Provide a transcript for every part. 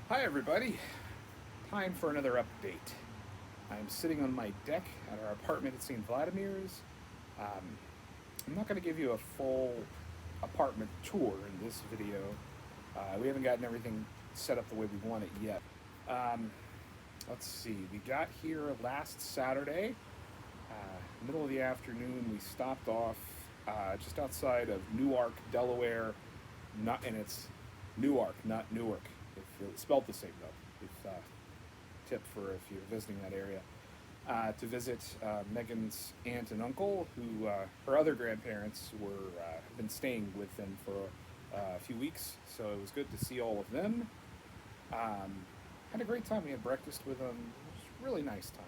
Hi everybody, time for another update. I'm sitting on my deck at our apartment at St. Vladimir's. Um, I'm not going to give you a full apartment tour in this video. We haven't gotten everything set up the way we want it yet. Um, let's see, we got here last Saturday, middle of the afternoon. We stopped off just outside of Newark, Delaware, and it's Newark, not Newark. It's spelled the same though. If tip for if you're visiting that area, to visit Megan's aunt and uncle, who her other grandparents were have been staying with them for a few weeks. So it was good to see all of them. Had a great time. We had breakfast with them. It was a really nice time.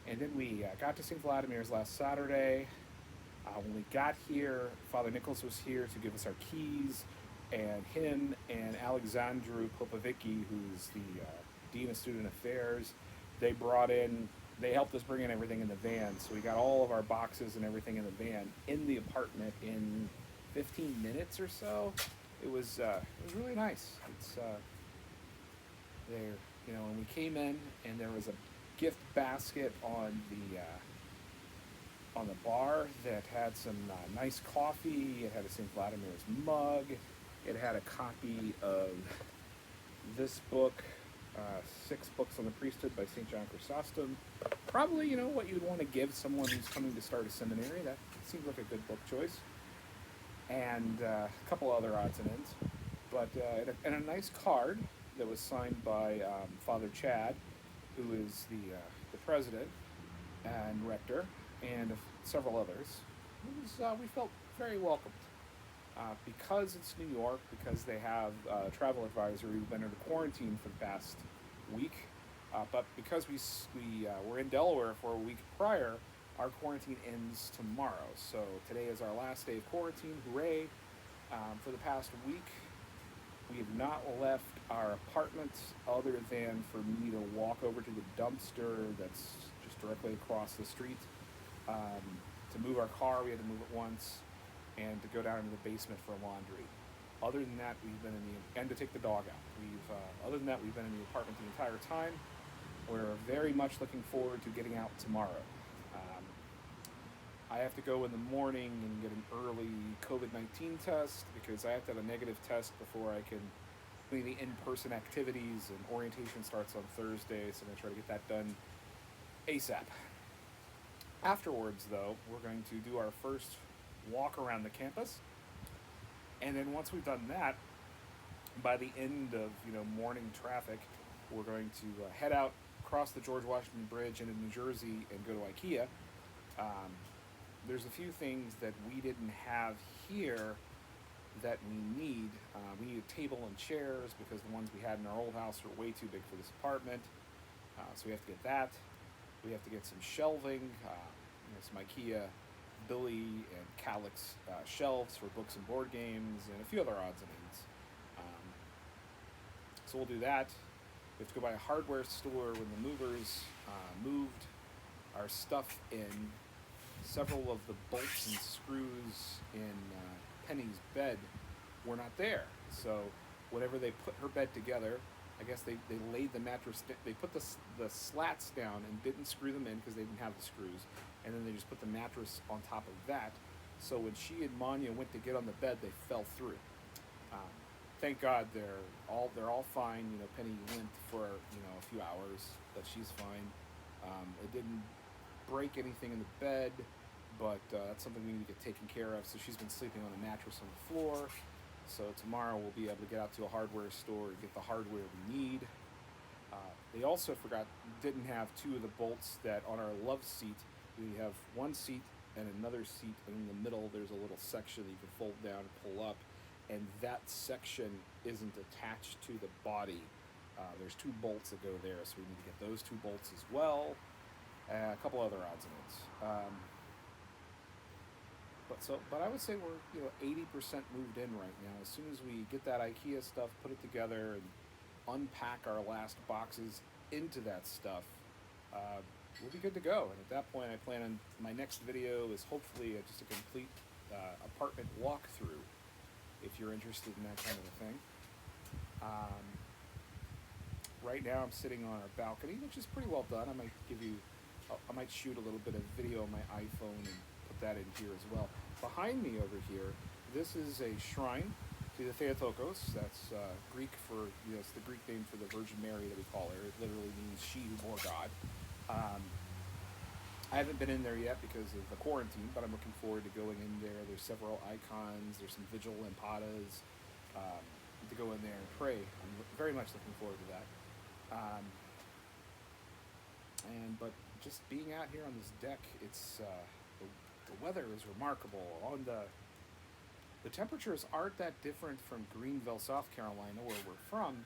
And then we got to St. Vladimir's last Saturday. When we got here, Father Nicholas was here to give us our keys, and him and Alexandru Popovicki, who's the Dean of Student Affairs, they helped us bring in everything in the van. So we got all of our boxes and everything in the van in the apartment in 15 minutes or so. It was really nice. It's there, when we came in, and there was a gift basket on the bar that had some nice coffee. It had a St. Vladimir's mug. It had a copy of this book, Six Books on the Priesthood by St. John Chrysostom. Probably, what you'd want to give someone who's coming to start a seminary. That seems like a good book choice. And a couple other odds and ends. But and a nice card that was signed by Father Chad, who is the president and rector, and several others. We felt very welcomed. Because it's New York, because they have travel advisory, we've been under quarantine for the past week. But because we were in Delaware for a week prior, our quarantine ends tomorrow. So today is our last day of quarantine. Hooray! For the past week, we have not left our apartment other than for me to walk over to the dumpster that's just directly across the street. To move our car, we had to move it once, and to go down into the basement for laundry. Other than that, and to take the dog out. Other than that, we've been in the apartment the entire time. We're very much looking forward to getting out tomorrow. Um, I have to go in the morning and get an early COVID-19 test because I have to have a negative test before I can do any in-person activities, and orientation starts on Thursday, so I'm going to try to get that done ASAP. Afterwards, though, we're going to do our first walk around the campus, and then once we've done that, by the end of morning traffic, we're going to head out, cross the George Washington Bridge into New Jersey, and go to IKEA. Um, there's a few things that we didn't have here that we need. We need a table and chairs because the ones we had in our old house are way too big for this apartment. So we have to get that. We have to get some shelving, some IKEA Billy and Calyx shelves for books and board games, and a few other odds and ends. Um, so we'll do that. We have to go by a hardware store when the movers moved our stuff in. Several of the bolts and screws in Penny's bed were not there. So whenever they put her bed together, I guess they laid the mattress, they put the slats down and didn't screw them in because they didn't have the screws. And then they just put the mattress on top of that. So when she and Manya went to get on the bed, they fell through. Um, thank God they're all fine. Penny limped for a few hours, but she's fine. It didn't break anything in the bed, but that's something we need to get taken care of. So she's been sleeping on a mattress on the floor. So tomorrow we'll be able to get out to a hardware store and get the hardware we need. They also didn't have two of the bolts that on our love seat. We have one seat and another seat, and in the middle there's a little section that you can fold down and pull up, and that section isn't attached to the body. There's two bolts that go there, so we need to get those two bolts as well. A couple other odds and ends. But I would say we're 80% moved in right now. As soon as we get that IKEA stuff, put it together, and unpack our last boxes into that stuff, we'll be good to go. And at that point, I plan on my next video is hopefully just a complete apartment walkthrough. If you're interested in that kind of a thing. right now I'm sitting on our balcony, which is pretty well done. I might shoot a little bit of video on my iPhone and put that in here as well. Behind me over here, this is a shrine to the Theotokos. That's Greek for, it's the Greek name for the Virgin Mary that we call her. It literally means she who bore God. I haven't been in there yet because of the quarantine, but I'm looking forward to going in there. There's several icons. There's some vigil lampadas to go in there and pray. I'm very much looking forward to that. But just being out here on this deck, it's the weather is remarkable. The temperatures aren't that different from Greenville, South Carolina, where we're from,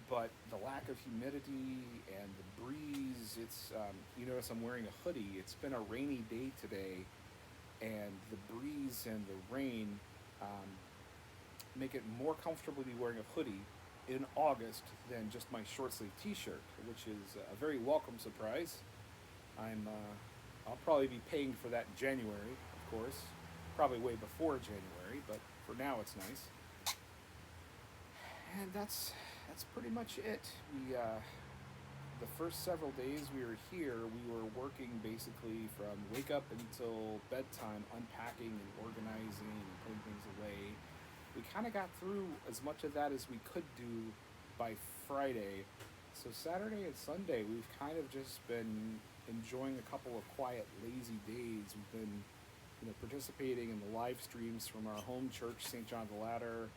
but the lack of humidity and the breeze, you notice I'm wearing a hoodie. It's been a rainy day today, and the breeze and the rain make it more comfortable to be wearing a hoodie in August than just my short sleeve t-shirt, which is a very welcome surprise. I'll probably be paying for that in January, of course, probably way before January, but for now it's nice. And that's pretty much it. The first several days we were here, we were working basically from wake up until bedtime, unpacking and organizing and putting things away. We kind of got through as much of that as we could do by Friday. So Saturday and Sunday, we've kind of just been enjoying a couple of quiet, lazy days. We've been, participating in the live streams from our home church, St. John the Ladder.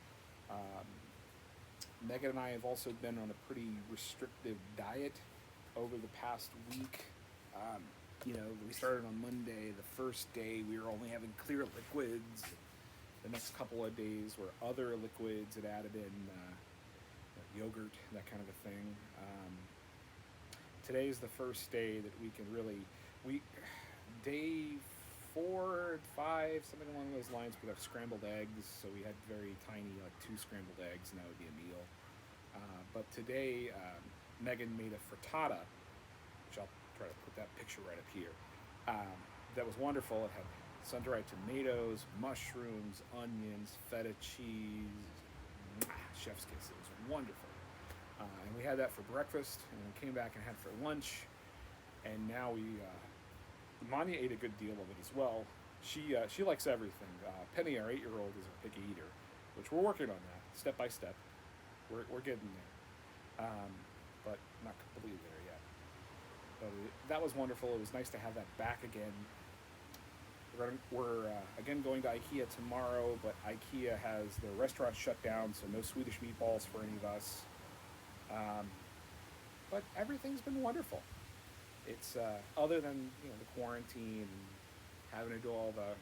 Megan and I have also been on a pretty restrictive diet over the past week. We started on Monday. The first day we were only having clear liquids. The next couple of days were other liquids that added in yogurt, that kind of a thing. Today's the first day that we can day 4 and 5, something along those lines, we have scrambled eggs. So we had very tiny, 2 scrambled eggs, and that would be a meal. But today, Megan made a frittata, which I'll try to put that picture right up here. That was wonderful. It had sun-dried tomatoes, mushrooms, onions, feta cheese, chef's kiss. It was wonderful. And we had that for breakfast, and we came back and had it for lunch. And now Manya ate a good deal of it as well. She likes everything. Penny, our 8-year-old, is a picky eater, which we're working on that, step by step. We're getting there, but not completely there yet. But that was wonderful. It was nice to have that back again. We're again going to IKEA tomorrow, but IKEA has their restaurant shut down, so no Swedish meatballs for any of us. But everything's been wonderful. It's other than the quarantine and having to do all the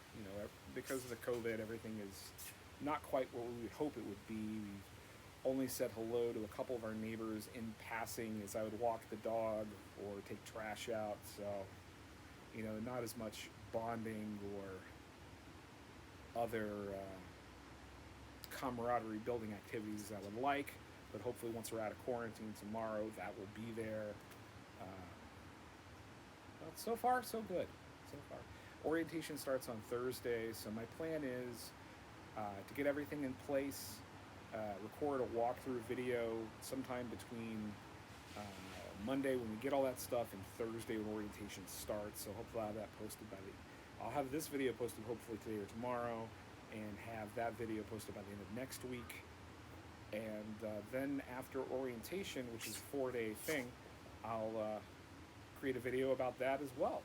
because of the COVID, everything is not quite what we would hope it would be. We've only said hello to a couple of our neighbors in passing as I would walk the dog or take trash out. So not as much bonding or other camaraderie building activities as I would like. But hopefully, once we're out of quarantine tomorrow, that will be there. But so far, so good. So far. Orientation starts on Thursday, so my plan is to get everything in place, record a walkthrough video sometime between Monday when we get all that stuff and Thursday when orientation starts. So hopefully I'll have that posted I'll have this video posted hopefully today or tomorrow, and have that video posted by the end of next week. And then after orientation, which is a 4-day thing, I'll create a video about that as well.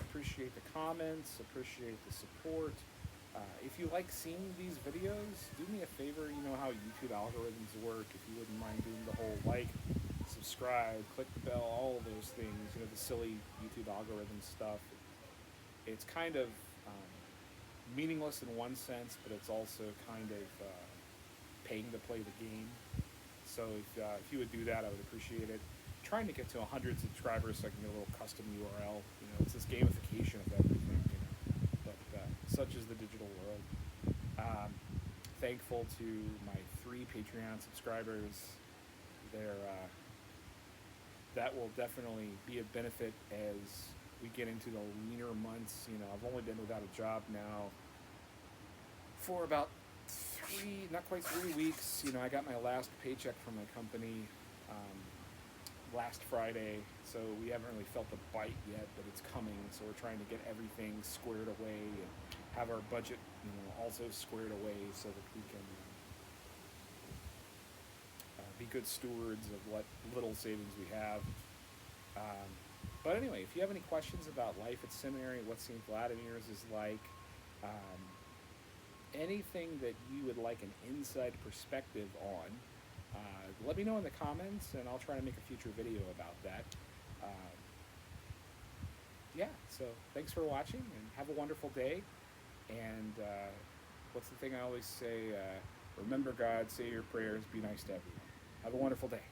Appreciate the comments, appreciate the support. If you like seeing these videos, do me a favor. You know how YouTube algorithms work. If you wouldn't mind doing the whole subscribe, click the bell, all of those things, the silly YouTube algorithm stuff. It's kind of meaningless in one sense, but it's also kind of paying to play the game. So if you would do that, I would appreciate it. I'm trying to get to 100 subscribers so I can get a little custom URL. It's this gamification of everything. But such is the digital world. Thankful to my 3 Patreon subscribers. That will definitely be a benefit as we get into the leaner months. I've only been without a job now for about not quite 3 weeks. You know, I got my last paycheck from my company last Friday, so we haven't really felt the bite yet, but it's coming. So we're trying to get everything squared away and have our budget, you know, also squared away so that we can be good stewards of what little savings we have. But anyway, if you have any questions about life at seminary, what St. Vladimir's is like, anything that you would like an inside perspective on, let me know in the comments, and I'll try to make a future video about that. Yeah, so thanks for watching, and have a wonderful day. And what's the thing I always say? Remember God, say your prayers, be nice to everyone. Have a wonderful day.